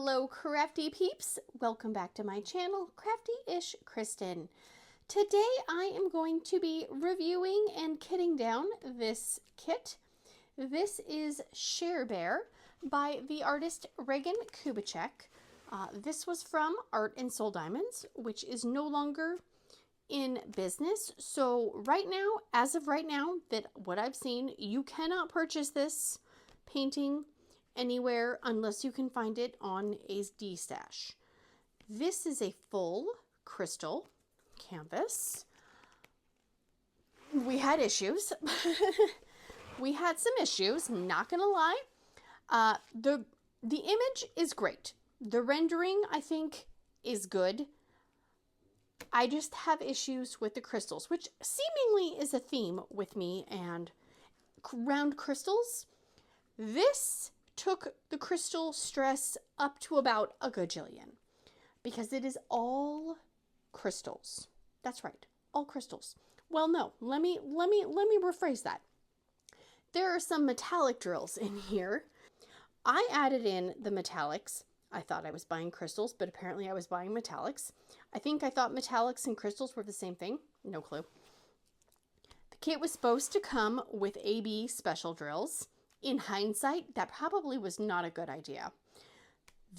Hello crafty peeps, welcome back to my channel, Crafty-ish Kristyn. Today I am going to be reviewing and kitting down this kit. This is Share Bear by the artist Regan Kubicek. This was from Art and Soul Diamonds, which is no longer in business. So right now, as of right now, that what I've seen, you cannot purchase this painting anywhere unless you can find it on a D-stash. This is a full crystal canvas. We had issues. We had some issues, not gonna lie. The image is great. The rendering, I think, is good. I just have issues with the crystals, which seemingly is a theme with me and round crystals. This took the crystal stress up to about a gajillion because it is all crystals. That's right, all crystals. Well, no, let me rephrase that. There are some metallic drills in here. I added in the metallics. I thought I was buying crystals, but apparently I was buying metallics. I thought metallics and crystals were the same thing. No clue. The kit was supposed to come with AB special drills. In hindsight, that probably was not a good idea.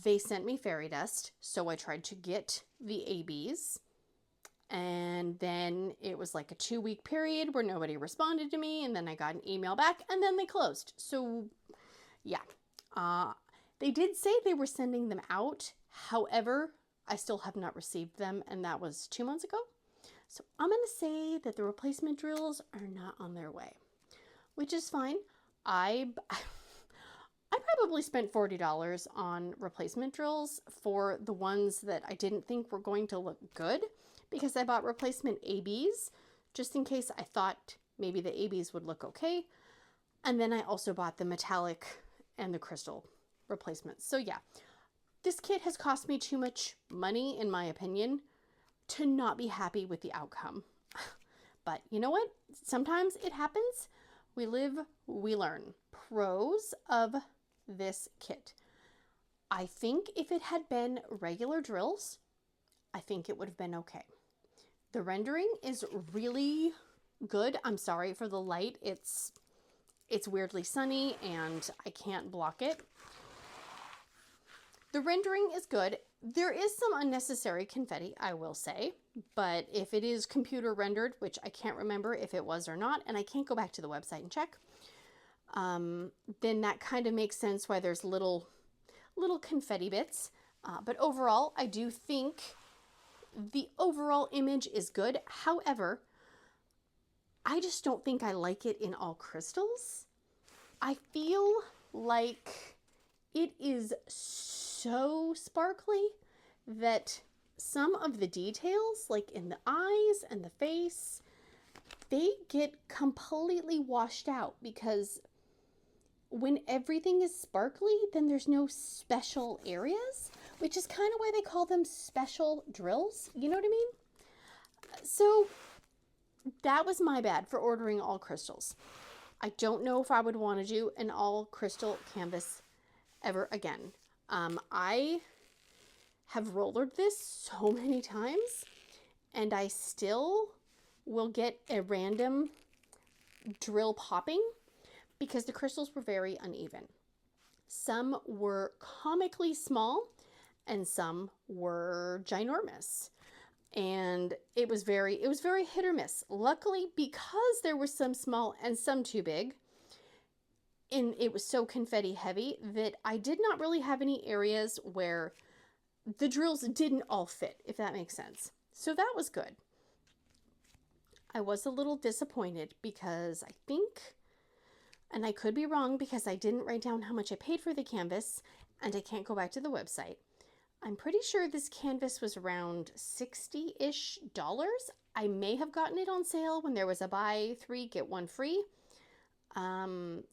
They sent me fairy dust, so I tried to get the ABs. And then it was like a 2-week period where nobody responded to me, and then I got an email back, and then they closed. So, yeah. They did say they were sending them out. However, I still have not received them, and that was 2 months ago. So I'm going to say that the replacement drills are not on their way, which is fine. I probably spent $40 on replacement drills for the ones that I didn't think were going to look good because I bought replacement ABs just in case I thought maybe the ABs would look okay. And then I also bought the metallic and the crystal replacements. So yeah, this kit has cost me too much money, in my opinion, to not be happy with the outcome. But you know what? Sometimes it happens. We live, we learn. Pros of this kit. I think if it had been regular drills, I think it would have been okay. The rendering is really good. I'm sorry for the light. It's weirdly sunny and I can't block it. The rendering is good. There is some unnecessary confetti, I will say, but if it is computer rendered, which I can't remember if it was or not, and I can't go back to the website and check, then that kind of makes sense why there's little confetti bits. But overall, I do think the overall image is good. However, I just don't think I like it in all crystals. I feel like it is so sparkly that some of the details, like in the eyes and the face, they get completely washed out because when everything is sparkly, then there's no special areas, which is kind of why they call them special drills. You know what I mean? So that was my bad for ordering all crystals. I don't know if I would want to do an all crystal canvas ever again. I have rollered this so many times and I still will get a random drill popping because the crystals were very uneven. Some were comically small and some were ginormous. And it was very hit or miss. Luckily, because there were some small and some too big, and it was so confetti heavy that I did not really have any areas where the drills didn't all fit, if that makes sense. So that was good. I was a little disappointed because I think, and I could be wrong because I didn't write down how much I paid for the canvas and I can't go back to the website. I'm pretty sure this canvas was around $60-ish. I may have gotten it on sale when there was a buy 3, get 1 free.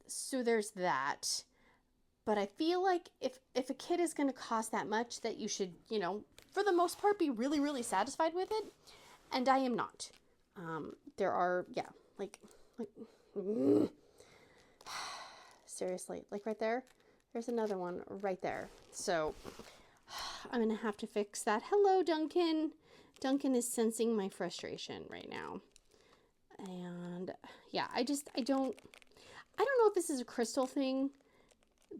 So there's that. But I feel like if a kit is going to cost that much, that you should, you know, for the most part, be really, really satisfied with it. And I am not. There are, yeah, like seriously, like right there, there's another one right there. So I'm going to have to fix that. Hello, Duncan. Duncan is sensing my frustration right now. And yeah, I don't know if this is a crystal thing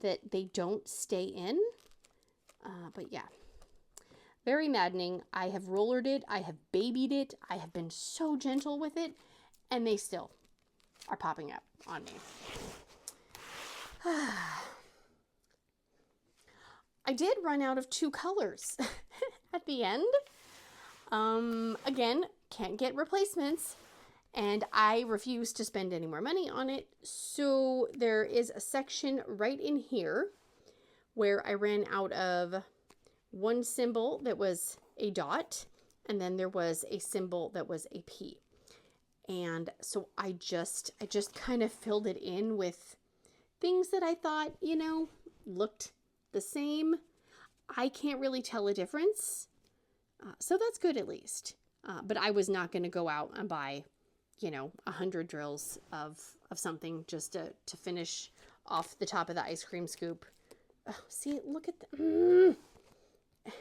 that they don't stay in. But yeah, very maddening. I have rollered it. I have babied it. I have been so gentle with it, and they still are popping up on me. I did run out of 2 colors at the end. Again, can't get replacements, and I refuse to spend any more money on it. So there is a section right in here where I ran out of one symbol that was a dot, and then there was a symbol that was a P. And so I just kind of filled it in with things that I thought, you know, looked the same. I can't really tell a difference. So that's good at least. But I was not going to go out and buy, you know, 100 drills of something just to finish off the top of the ice cream scoop. Oh, see, look at the...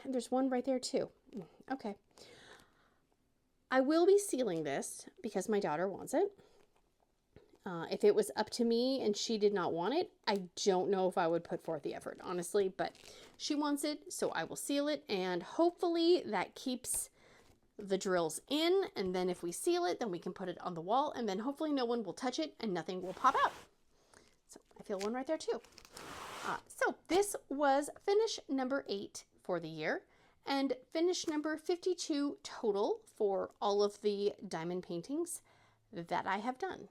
There's one right there too. Okay. I will be sealing this because my daughter wants it. If it was up to me and she did not want it, I don't know if I would put forth the effort, honestly, but she wants it, so I will seal it, and hopefully that keeps the drills in, and then if we seal it, then we can put it on the wall, and then hopefully no one will touch it and nothing will pop out. So I feel one right there too. So this was finish number 8 for the year, and finish number 52 total for all of the diamond paintings that I have done.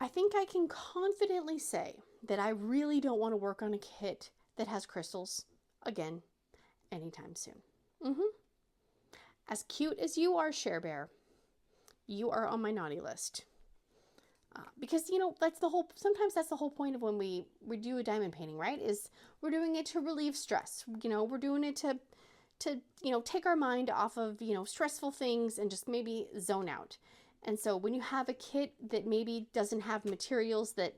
I think I can confidently say that I really don't want to work on a kit that has crystals again anytime soon. As cute as you are, Share Bear, you are on my naughty list. Because, you know, sometimes that's the whole point of when we do a diamond painting, right? Is we're doing it to relieve stress. You know, we're doing it to you know, take our mind off of, you know, stressful things and just maybe zone out. And so when you have a kit that maybe doesn't have materials that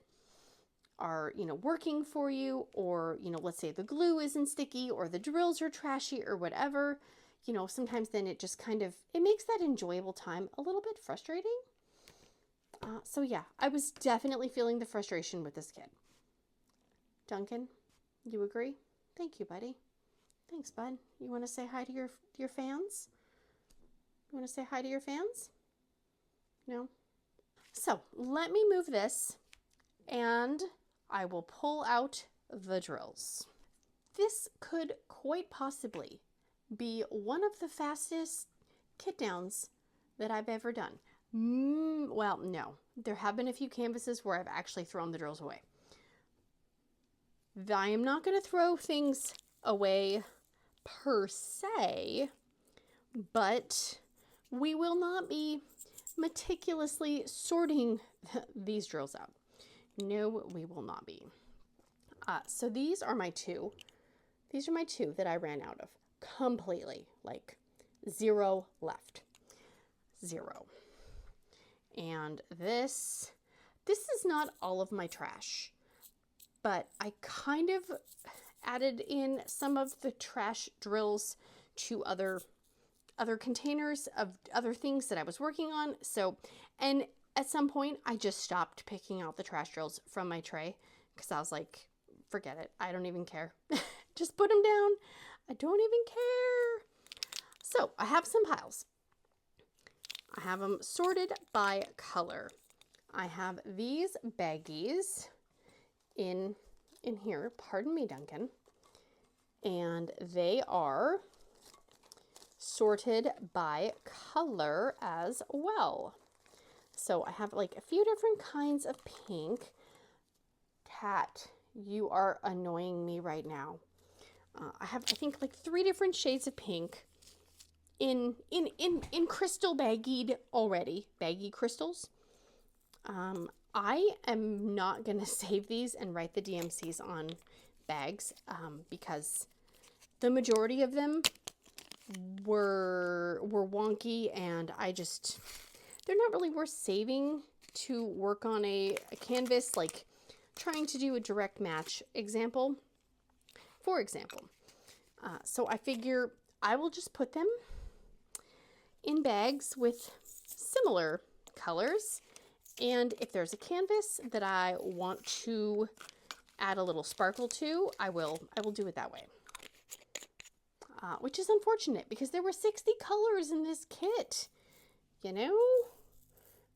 are, you know, working for you, or, you know, let's say the glue isn't sticky or the drills are trashy or whatever, you know, sometimes then it just kind of, it makes that enjoyable time a little bit frustrating. So yeah, I was definitely feeling the frustration with this kit. Duncan, you agree? Thank you, buddy. Thanks, bud. You want to say hi to your fans? You want to say hi to your fans? No? So let me move this and I will pull out the drills. This could quite possibly be one of the fastest kit downs that I've ever done. Well, no. There have been a few canvases where I've actually thrown the drills away. I am not going to throw things away per se, but we will not be meticulously sorting these drills out. No, we will not be. So these are my 2. These are my 2 that I ran out of completely, like 0 left. 0. And this is not all of my trash, but I kind of added in some of the trash drills to other containers of other things that I was working on. So, and at some point I just stopped picking out the trash drills from my tray because I was like, forget it. I don't even care. Just put them down. I don't even care. So I have some piles. I have them sorted by color. I have these baggies in here. Pardon me, Duncan. And they are sorted by color as well. So I have like a few different kinds of pink. Cat, you are annoying me right now. I have, I think, like 3 different shades of pink in crystal baggied already. Baggy crystals. I am not going to save these and write the DMCs on bags because the majority of them were wonky, and they're not really worth saving to work on a canvas, like trying to do a direct match example. For example, So I figure I will just put them in bags with similar colors. And if there's a canvas that I want to add a little sparkle to, I will do it that way. Which is unfortunate because there were 60 colors in this kit, you know?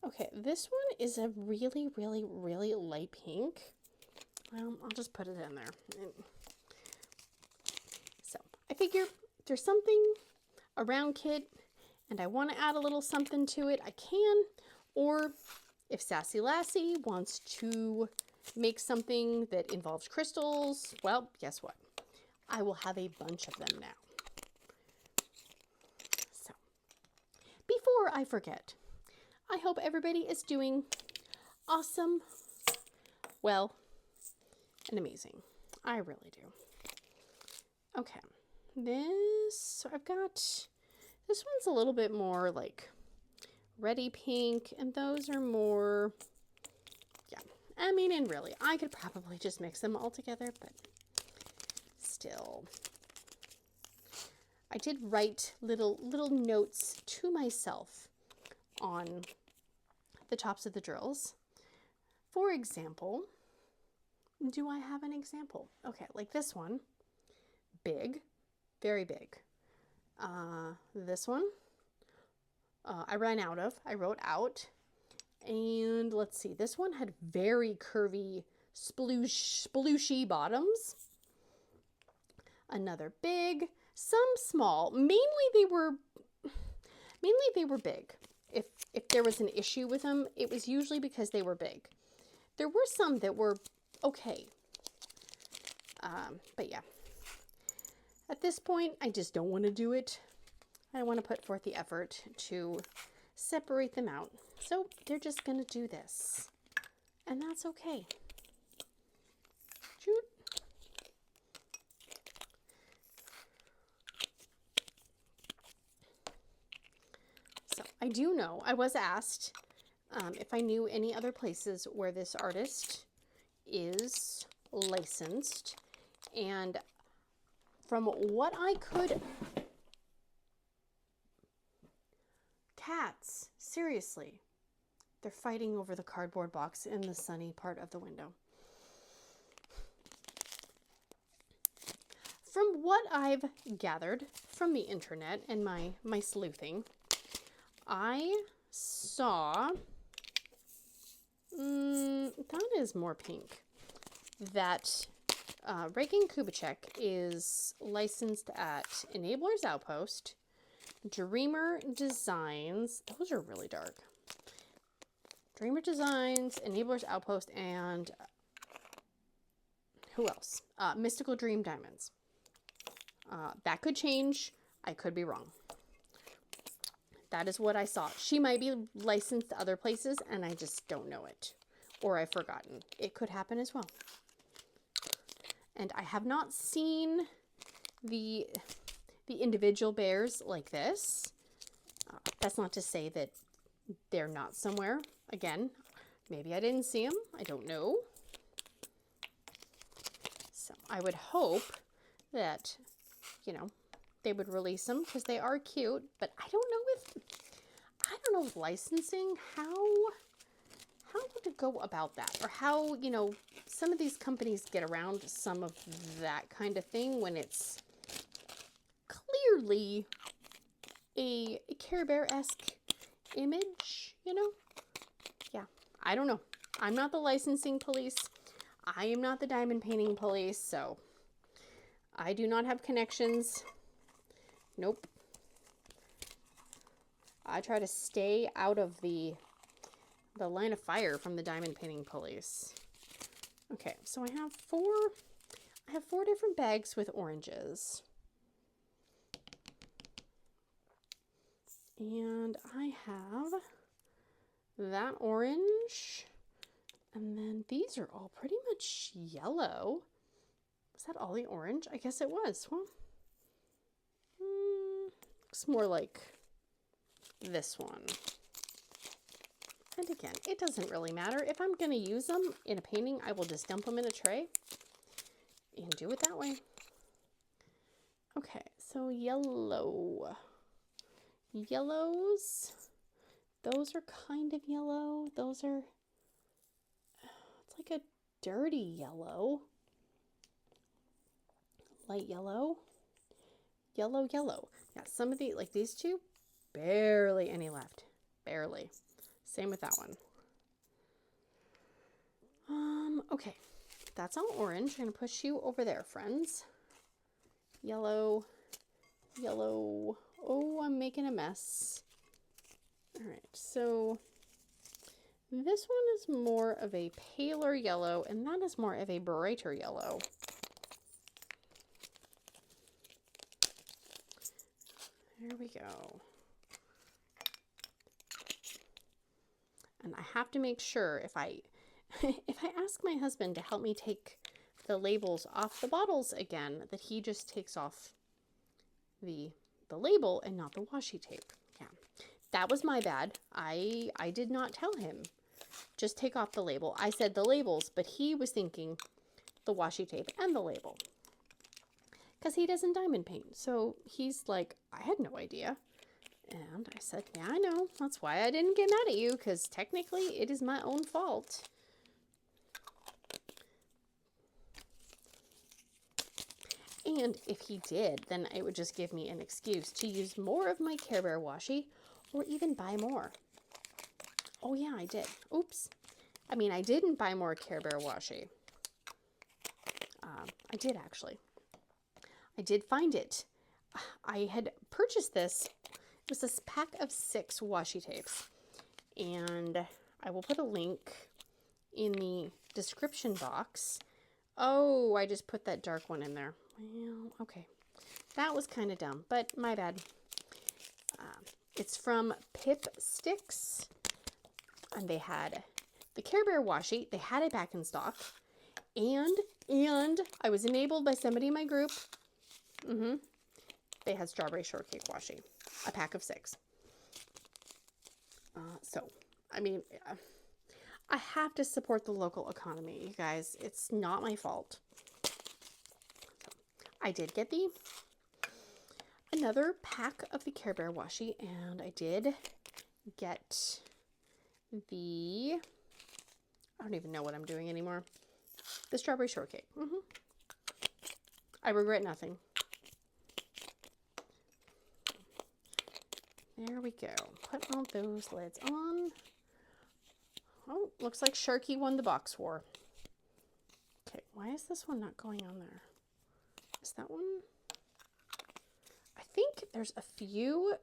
Okay, this one is a really, really, really light pink. I'll just put it in there. So I figure if there's something around kit and I want to add a little something to it, I can. Or if Sassy Lassie wants to make something that involves crystals, well, guess what? I will have a bunch of them now. So, before I forget, I hope everybody is doing awesome, well, and amazing. I really do. Okay, so I've got, this one's a little bit more like reddy pink, and those are more, yeah. I mean, and really, I could probably just mix them all together, but still. I did write little notes to myself on the tops of the drills. For example, do I have an example? Okay, like this one, big, very big. This one, I wrote out, and let's see, this one had very curvy, splooshy bottoms. Another big, some small, mainly they were big. If there was an issue with them, it was usually because they were big. There were some that were okay. But yeah, at this point, I just don't want to do it. I want to put forth the effort to separate them out. So they're just going to do this. And that's okay. Shoot. So I do know, I was asked if I knew any other places where this artist is licensed. And from what I could... Cats, seriously. They're fighting over the cardboard box in the sunny part of the window. From what I've gathered from the internet and my sleuthing, I saw, that is more pink, that Reagan Kubicek is licensed at Enabler's Outpost, Dreamer Designs, those are really dark, Dreamer Designs, Enabler's Outpost, and who else? Mystical Dream Diamonds. That could change. I could be wrong. That is what I saw. She might be licensed to other places and I just don't know it. Or I've forgotten. It could happen as well. And I have not seen the individual bears like this. That's not to say that they're not somewhere. Again, maybe I didn't see them. I don't know. So I would hope that, you know, they would release them because they are cute, but I don't know if licensing, how would it go about that, or how, you know, some of these companies get around some of that kind of thing when it's clearly a Care Bear-esque image, you know? Yeah, I don't know. I'm not the licensing police. I am not the diamond painting police, so I do not have connections. Nope. I try to stay out of the line of fire from the diamond painting police. Okay, so I have four different bags with oranges. And I have that orange, and then these are all pretty much yellow. Was that all the orange? I guess it was. Well, looks more like this one. And again, it doesn't really matter. If I'm going to use them in a painting, I will just dump them in a tray and do it that way. Okay, so yellow. Yellows. Those are kind of yellow. Those are, it's like a dirty yellow. Light yellow. Yellow, yellow. Yeah, some of the, like these two, barely any left. Barely. Same with that one. Okay. That's all orange. I'm going to push you over there, friends. Yellow. Yellow. Oh, I'm making a mess. All right, so this one is more of a paler yellow, and that is more of a brighter yellow. There we go. And I have to make sure if I ask my husband to help me take the labels off the bottles again, that he just takes off the label and not the washi tape. Yeah. That was my bad. I did not tell him. Just take off the label. I said the labels, but he was thinking the washi tape and the label. Because he doesn't diamond paint. So he's like, I had no idea. And I said, yeah, I know. That's why I didn't get mad at you, because technically it is my own fault. And if he did, then it would just give me an excuse to use more of my Care Bear washi, or even buy more. Oh yeah, I did. Oops. I mean, I didn't buy more Care Bear washi. I did actually. I did find it. I had purchased this. It was this pack of 6 washi tapes. And I will put a link in the description box. Oh, I just put that dark one in there. Well, okay. That was kind of dumb, but my bad. It's from Pip Sticks. And they had the Care Bear washi. They had it back in stock. And I was enabled by somebody in my group. They had strawberry shortcake washi. A pack of 6. So, I mean, I have to support the local economy, you guys. It's not my fault. So, I did get another pack of the Care Bear washi, and I did get I don't even know what I'm doing anymore. The strawberry shortcake. I regret nothing. There we go. Put all those lids on. Oh, looks like Sharky won the box war. Okay, why is this one not going on there? Is that one? I think there's a few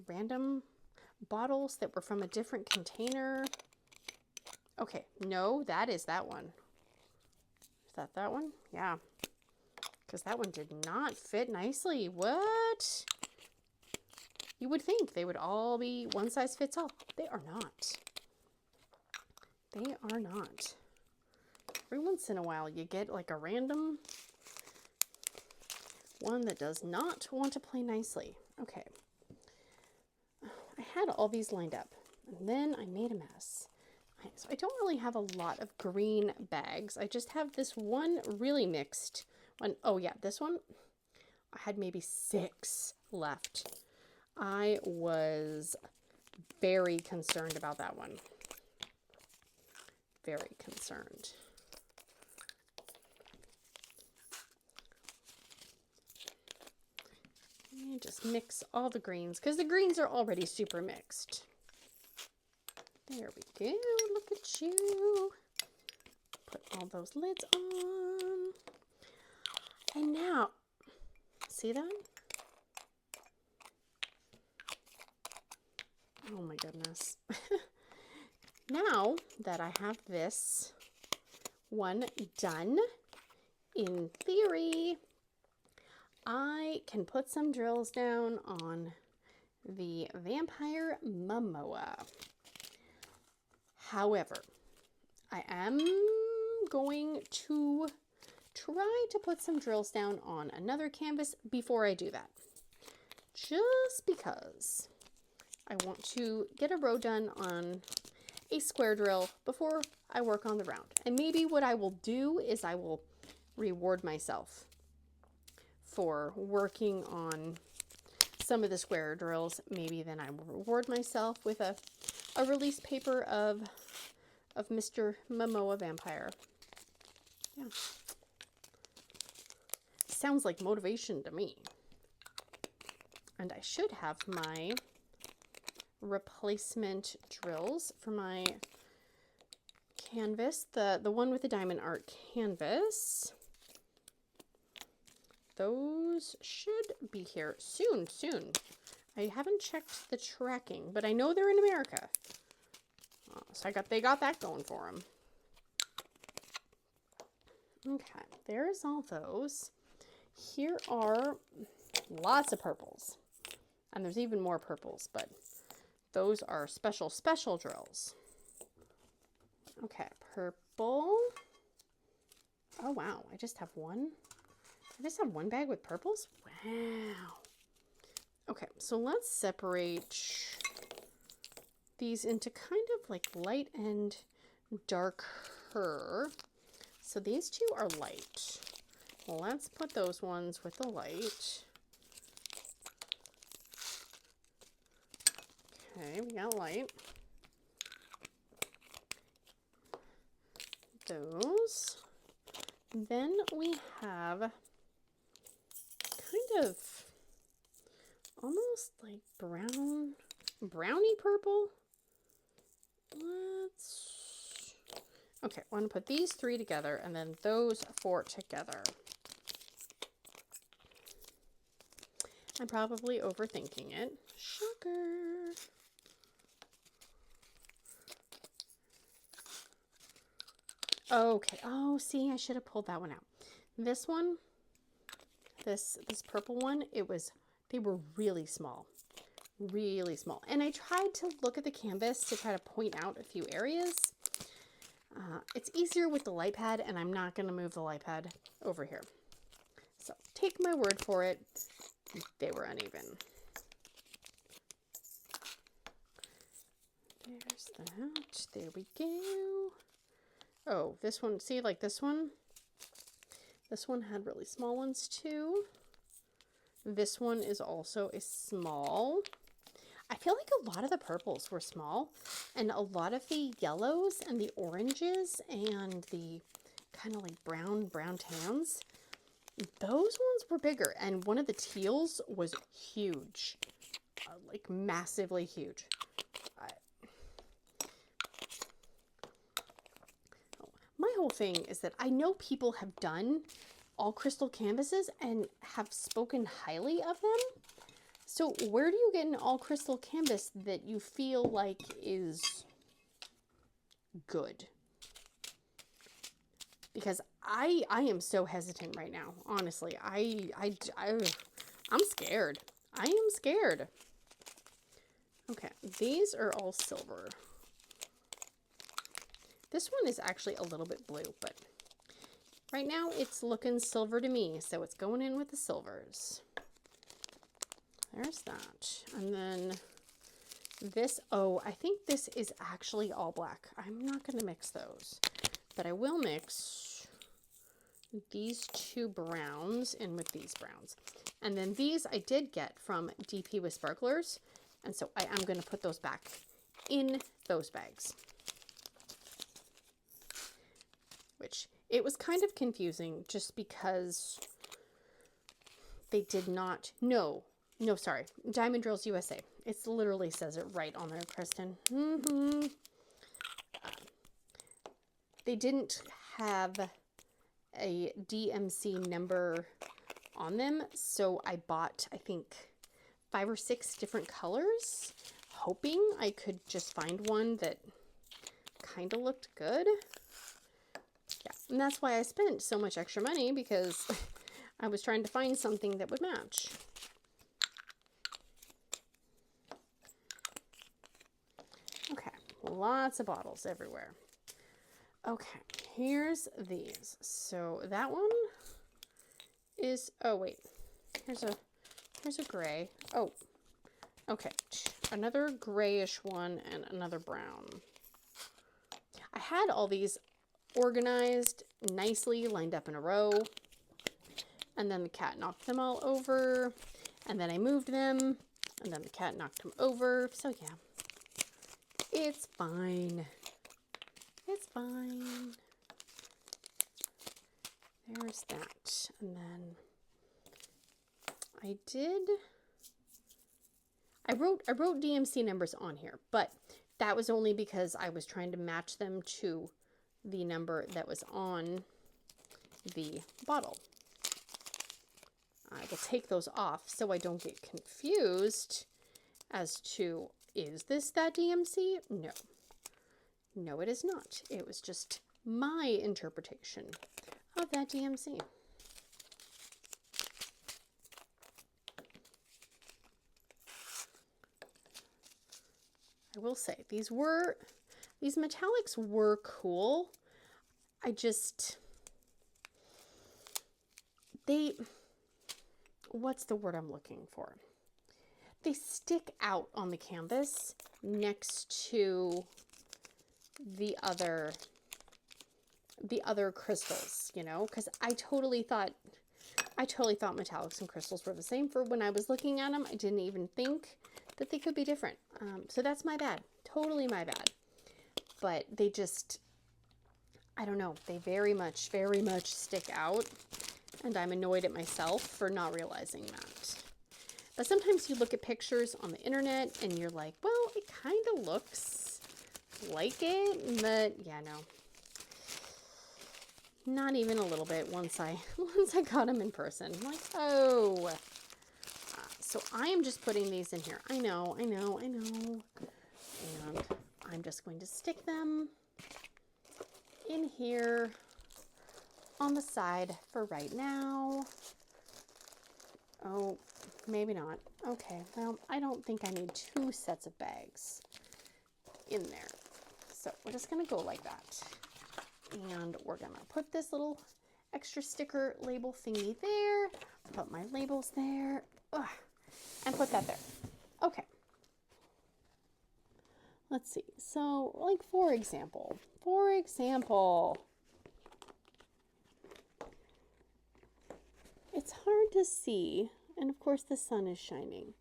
random bottles that were from a different container. Okay, no, that is that one. Is that that one? Yeah. Because that one did not fit nicely. What? You would think they would all be one size fits all. They are not. They are not. Every once in a while you get like a random one that does not want to play nicely. Okay. I had all these lined up and then I made a mess. So I don't really have a lot of green bags. I just have this one really mixed one. Oh yeah, this one. I had maybe 6 left. I was very concerned about that one. Very concerned. And just mix all the greens, because the greens are already super mixed. There we go. Look at you. Put all those lids on. And now, see that? Oh my goodness. Now that I have this one done, in theory, I can put some drills down on the Vampire Momoa. However, I am going to try to put some drills down on another canvas before I do that. Just because I want to get a row done on a square drill before I work on the round. And maybe what I will do is I will reward myself for working on some of the square drills. Maybe then I will reward myself with a release paper of Mr. Momoa Vampire. Yeah. Sounds like motivation to me. And I should have my replacement drills for my canvas, the one with the diamond art canvas. Those should be here soon. I haven't checked the tracking, but I know they're in America. So they got that going for them. Okay, there's all those. Here are lots of purples. And there's even more purples, but those are special drills. Okay, purple. Oh, wow. I just have one bag with purples? Wow. Okay, so let's separate these into kind of like light and darker. So these two are light. Let's put those ones with the light. Okay, we got light. Those. Then we have kind of almost like browny purple. Okay, I want to put these three together and then those four together. I'm probably overthinking it. Shocker. Okay. Oh, see, I should have pulled that one out. This one, this purple one, they were really small. Really small. And I tried to look at the canvas to try to point out a few areas. It's easier with the light pad, and I'm not going to move the light pad over here. So take my word for it. They were uneven. There's that. There we go. Oh, this one, see, like this one had really small ones too. This one is also a small. I feel like a lot of the purples were small, and a lot of the yellows and the oranges and the kind of like brown tans, those ones were bigger, and one of the teals was huge, like massively huge. My whole thing is that I know people have done all crystal canvases and have spoken highly of them. So where do you get an all crystal canvas that you feel like is good? Because I am so hesitant right now. Honestly, I'm scared. I am scared. Okay, these are all silver. This one is actually a little bit blue, but right now it's looking silver to me, so it's going in with the silvers. There's that. And then this, oh, I think this is actually all black. I'm not going to mix those, but I will mix these two browns in with these browns. And then these I did get from DP with Sparklers, and so I am going to put those back in those bags. Which, it was kind of confusing just because they did not, no, sorry, Diamond Drills USA. It literally says it right on there, Kristyn. They didn't have a DMC number on them, so I bought, I think, 5 or 6 different colors, hoping I could just find one that kind of looked good. Yeah, and that's why I spent so much extra money, because I was trying to find something that would match. Okay, lots of bottles everywhere. Okay, here's these. So that one is, oh wait, here's a gray. Oh, okay, another grayish one and another brown. I had all these organized nicely, lined up in a row, and then the cat knocked them all over, and then I moved them, and then the cat knocked them over. So yeah, it's fine. It's fine. There's that. And then I wrote DMC numbers on here, but that was only because I was trying to match them to the number that was on the bottle. I will take those off so I don't get confused as to, is this that DMC? No. No, it is not. It was just my interpretation of that DMC. I will say, these metallics were cool. What's the word I'm looking for? They stick out on the canvas next to the other crystals, you know, because I totally thought metallics and crystals were the same. For when I was looking at them, I didn't even think that they could be different. So that's my bad. Totally my bad. But they just, I don't know, they very much stick out, and I'm annoyed at myself for not realizing that. But sometimes you look at pictures on the internet and you're like, well, it kind of looks like it, but yeah, no. Not even a little bit once I got them in person. I'm like, oh. So I am just putting these in here. I know. And I'm just going to stick them in here on the side for right now. Oh, maybe not. Okay, well, I don't think I need 2 sets of bags in there. So we're just going to go like that. And we're going to put this little extra sticker label thingy there. Put my labels there. Ugh, and put that there. Okay. Let's see. So, like, for example, it's hard to see, and of course the sun is shining.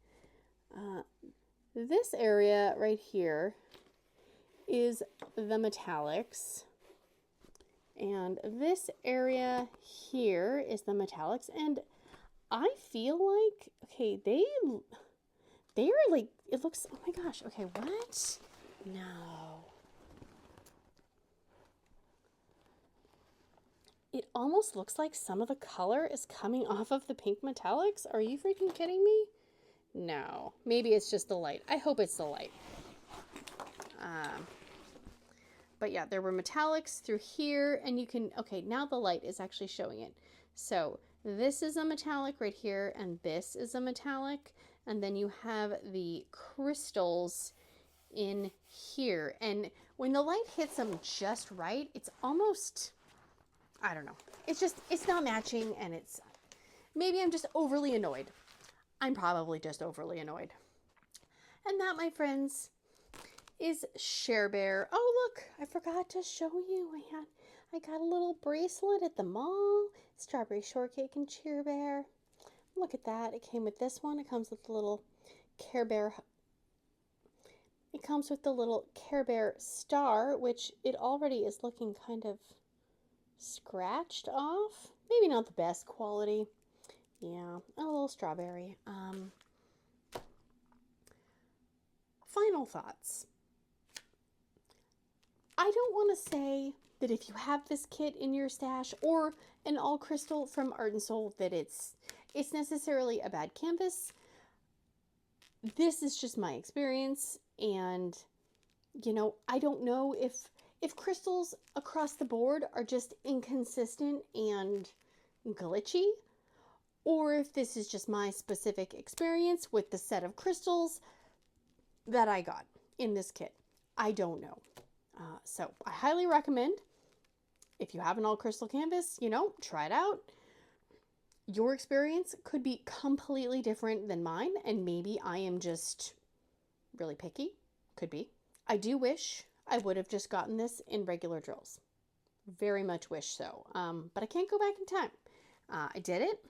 This area right here is the metallics, and this area here is the metallics, and I feel like, okay, they are like, it looks, oh my gosh, okay, what? No. It almost looks like some of the color is coming off of the pink metallics. Are you freaking kidding me? No. Maybe it's just the light. I hope it's the light. But yeah, there were metallics through here, and you can, okay, now the light is actually showing it. So this is a metallic right here, and this is a metallic, and then you have the crystals in here. And when the light hits them just right, it's almost, I don't know. It's not matching, and maybe I'm just overly annoyed. I'm probably just overly annoyed. And that, my friends, is Share Bear. Oh, look, I forgot to show you. I got a little bracelet at the mall. Strawberry shortcake and Share Bear. Look at that. It came with this one. It comes with the little Care Bear. It comes with the little Care Bear star, which it already is looking kind of scratched off. Maybe not the best quality. Yeah, a little strawberry. Final thoughts. I don't want to say that if you have this kit in your stash or an all crystal from Art and Soul that it's necessarily a bad canvas. This is just my experience, and you know, I don't know if crystals across the board are just inconsistent and glitchy, or if this is just my specific experience with the set of crystals that I got in this kit. I don't know. So I highly recommend, if you have an all crystal canvas, you know, try it out. Your experience could be completely different than mine, and maybe I am just really picky. Could be. I do wish I would have just gotten this in regular drills. Very much wish so. But I can't go back in time. I did it.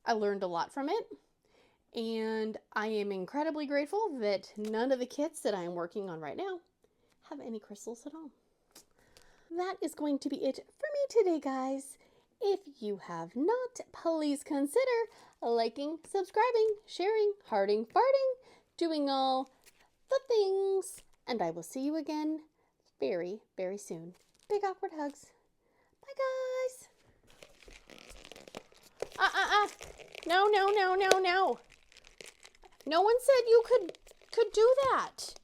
I learned a lot from it, and I am incredibly grateful that none of the kits that I am working on right now have any crystals at all. That is going to be it for me today, guys. If you have not, please consider liking, subscribing, sharing, hearting, farting, doing all the things, and I will see you again very, very soon. Big awkward hugs. Bye, guys. No, no, no, no, no. No one said you could do that.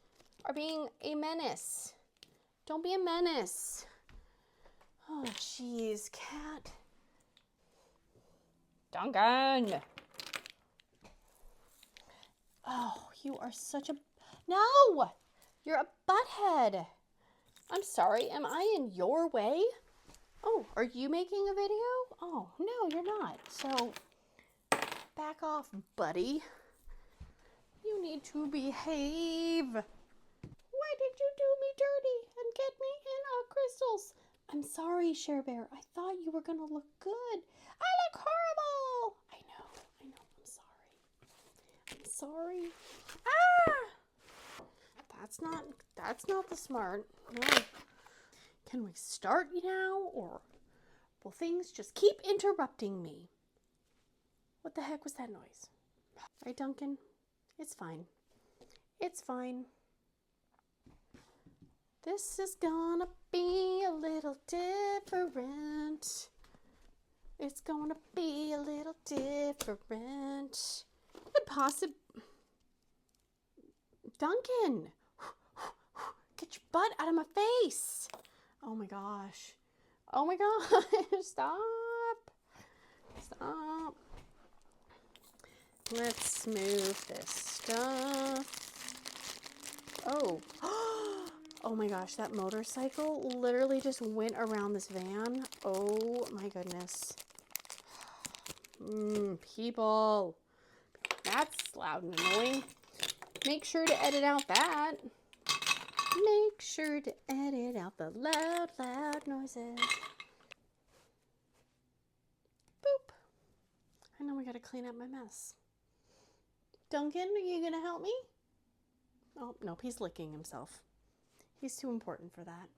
Or being a menace. Don't be a menace. Oh, jeez, cat. Duncan. Oh, you are such a... No! You're a butthead. I'm sorry. Am I in your way? Oh, are you making a video? Oh, no, you're not. So, back off, buddy. You need to behave. Why did you do me dirty and get me in our crystals? I'm sorry, Share Bear. I thought you were going to look good. I look horrible. I know. I'm sorry. Ah! That's not the smart. No. Can we start now, or will things just keep interrupting me? What the heck was that noise? Right, Duncan? It's fine. It's fine. This is gonna be a little different. It's gonna be a little different. Could possibly... Duncan! Get your butt out of my face! Oh my gosh. Oh my gosh. Stop. Stop. Let's move this stuff. Oh. Oh my gosh, that motorcycle literally just went around this van. Oh my goodness. People. That's loud and annoying. Make sure to edit out that. Make sure to edit out the loud, loud noises. Boop. I know we gotta clean up my mess. Duncan, are you gonna help me? Oh, nope, he's licking himself. He's too important for that.